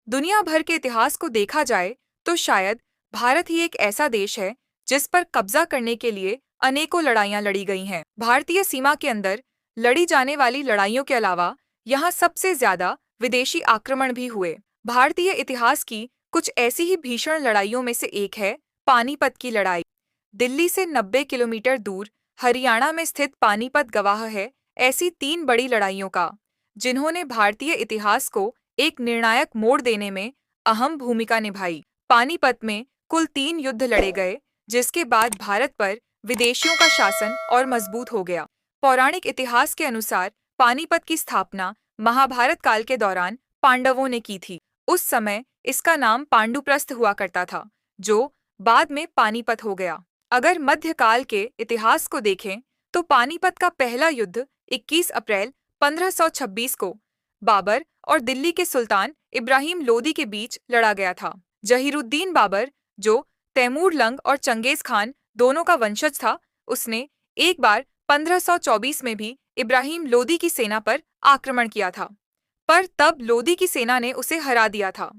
दुनिया भर के इतिहास को देखा जाए तो शायद भारत ही एक ऐसा देश है जिस पर कब्जा करने के लिए अनेकों लड़ाइयां लड़ी गई हैं। भारतीय सीमा के अंदर लड़ी जाने वाली लड़ाइयों के अलावा यहाँ सबसे ज्यादा विदेशी आक्रमण भी हुए। भारतीय इतिहास की कुछ ऐसी ही भीषण लड़ाइयों में से एक है पानीपत की लड़ाई। दिल्ली से 90 किलोमीटर दूर हरियाणा में स्थित पानीपत गवाह है ऐसी 3 बड़ी लड़ाइयों का, जिन्होंने भारतीय इतिहास को एक निर्णायक मोड़ देने में अहम भूमिका निभाई। पानीपत में कुल 3 युद्ध लड़े गए, जिसके बाद भारत पर विदेशियों का शासन और मजबूत हो गया। पौराणिक इतिहास के अनुसार पानीपत की स्थापना महाभारत काल के दौरान पांडवों ने की थी। उस समय इसका नाम पांडुप्रस्थ हुआ करता था, जो बाद में पानीपत हो गया। अगर मध्यकाल के इतिहास को देखें तो पानीपत का पहला युद्ध 21 अप्रैल 1526 को बाबर और दिल्ली के सुल्तान इब्राहिम लोदी के बीच लड़ा गया था। जहीरुद्दीन बाबर, जो तैमूर लंग और चंगेज खान दोनों का वंशज था, उसने एक बार 1524 में भी इब्राहिम लोदी की सेना पर आक्रमण किया था, पर तब लोदी की सेना ने उसे हरा दिया था।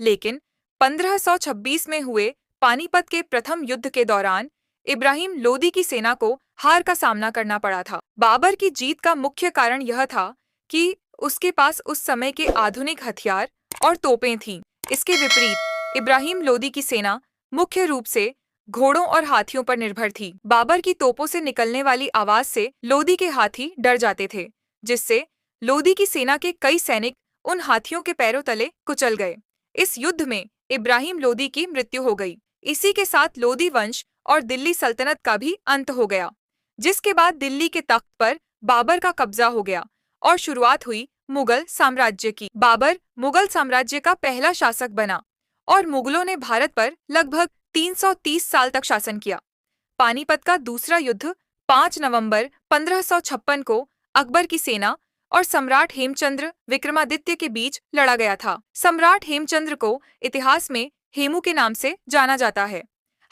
लेकिन 1526 में हुए पानीपत के प्रथम युद्ध के दौरान इब्राहिम लोदी की सेना को हार का सामना करना पड़ा था। बाबर की जीत का मुख्य कारण यह था कि उसके पास उस समय के आधुनिक हथियार और तोपें थीं। इसके विपरीत इब्राहिम लोदी की सेना मुख्य रूप से घोड़ों और हाथियों पर निर्भर थी। बाबर की तोपों से निकलने वाली आवाज से लोदी के हाथी डर जाते थे, जिससे लोदी की सेना के कई सैनिक उन हाथियों के पैरों तले कुचल गए। इस युद्ध में इब्राहिम लोदी की मृत्यु हो गई। इसी के साथ लोदी वंश और दिल्ली सल्तनत का भी अंत हो गया, जिसके बाद दिल्ली के तख्त पर बाबर का कब्जा हो गया और शुरुआत हुई मुगल साम्राज्य की। बाबर मुगल साम्राज्य का पहला शासक बना और मुगलों ने भारत पर लगभग 330 साल तक शासन किया। पानीपत का दूसरा युद्ध 5 नवंबर 1556 को अकबर की सेना और सम्राट हेमचंद्र विक्रमादित्य के बीच लड़ा गया था। सम्राट हेमचंद्र को इतिहास में हेमू के नाम से जाना जाता है।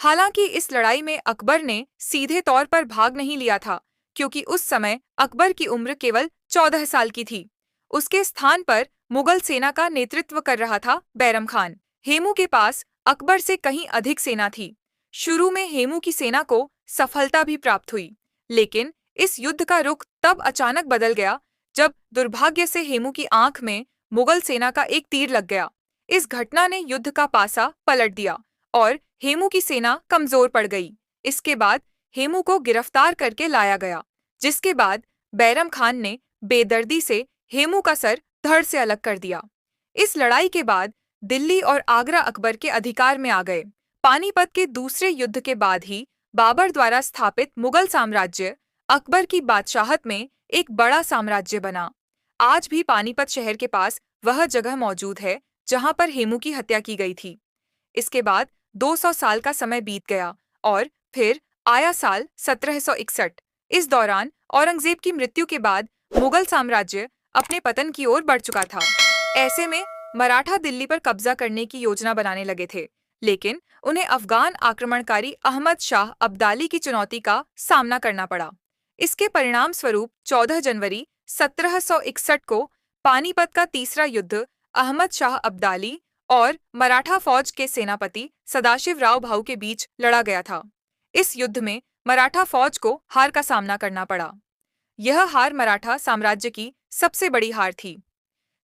हालांकि इस लड़ाई में अकबर ने सीधे तौर पर भाग नहीं लिया था, क्योंकि उस समय अकबर की उम्र केवल 14 साल की थी। उसके स्थान पर मुगल सेना का नेतृत्व कर रहा था बैरम खान। हेमू के पास अकबर से कहीं अधिक सेना थी। शुरू में हेमू की सेना को सफलता भी प्राप्त हुई, लेकिन इस युद्ध का रुख तब अचानक बदल गया जब दुर्भाग्य से हेमू की आंख में मुगल सेना का एक तीर लग गया। इस घटना ने युद्ध का पासा पलट दिया और हेमू की सेना कमजोर पड़ गई। इसके बाद हेमू को गिरफ्तार करके लाया गया, जिसके बाद बैरम खान ने बेदर्दी से हेमू का सर धड़ से अलग कर दिया। इस लड़ाई के बाद दिल्ली और आगरा अकबर के अधिकार में आ गए। पानीपत के दूसरे युद्ध के बाद ही बाबर द्वारा स्थापित मुगल साम्राज्य अकबर की बादशाहत में एक बड़ा साम्राज्य बना। आज भी पानीपत शहर के पास वह जगह मौजूद है जहां पर हेमू की हत्या की गई थी। इसके बाद 200 साल का समय बीत गया और फिर आया साल 1761। इस दौरान औरंगजेब की मृत्यु के बाद मुगल साम्राज्य अपने पतन की ओर बढ़ चुका था। ऐसे में मराठा दिल्ली पर कब्जा करने की योजना बनाने लगे थे, लेकिन उन्हें अफगान आक्रमणकारी अहमद शाह अब्दाली की चुनौती का सामना करना पड़ा। इसके परिणाम स्वरूप 14 जनवरी 1761 को पानीपत का तीसरा युद्ध अहमद शाह अब्दाली और मराठा फौज के सेनापति सदाशिव राव भाऊ के बीच लड़ा गया था। इस युद्ध में मराठा फौज को हार का सामना करना पड़ा। यह हार मराठा साम्राज्य की सबसे बड़ी हार थी।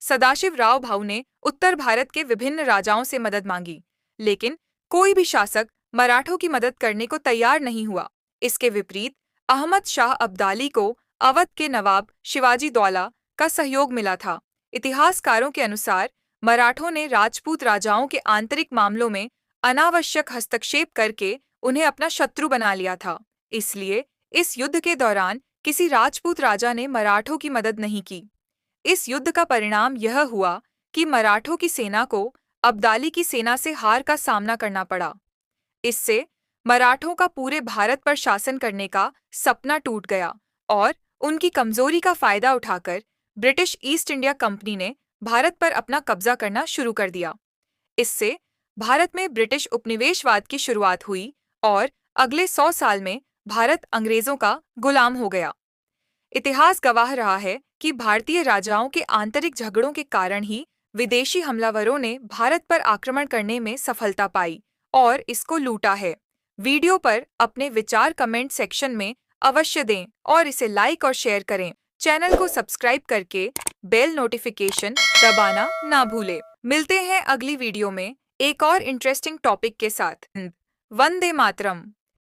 सदाशिव राव भाऊ ने उत्तर भारत के विभिन्न राजाओं से मदद मांगी, लेकिन कोई भी शासक मराठों की मदद करने को तैयार नहीं हुआ। इसके विपरीत अहमद शाह अब्दाली को अवध के नवाब शिवाजी दौला का सहयोग मिला था। इतिहासकारों के अनुसार मराठों ने राजपूत राजाओं के आंतरिक मामलों में अनावश्यक हस्तक्षेप करके उन्हें अपना शत्रु बना लिया था। इसलिए इस युद्ध के दौरान किसी राजपूत राजा ने मराठों की मदद नहीं की। इस युद्ध का परिणाम यह हुआ कि मराठों की सेना को अब्दाली की सेना से हार का सामना करना पड़ा। इससे मराठों का पूरे भारत पर शासन करने का सपना टूट गया और उनकी कमजोरी का फायदा उठाकर ब्रिटिश ईस्ट इंडिया कंपनी ने भारत पर अपना कब्जा करना शुरू कर दिया। इससे भारत में ब्रिटिश उपनिवेशवाद की शुरुआत हुई और अगले 100 साल में भारत अंग्रेजों का गुलाम हो गया। इतिहास गवाह रहा है कि भारतीय राजाओं के आंतरिक झगड़ों के कारण ही विदेशी हमलावरों ने भारत पर आक्रमण करने में सफलता पाई और इसको लूटा है। वीडियो पर अपने विचार कमेंट सेक्शन में अवश्य दें और इसे लाइक और शेयर करें। चैनल को सब्सक्राइब करके बेल नोटिफिकेशन दबाना ना भूलें। मिलते हैं अगली वीडियो में एक और इंटरेस्टिंग टॉपिक के साथ। वंदे मातरम।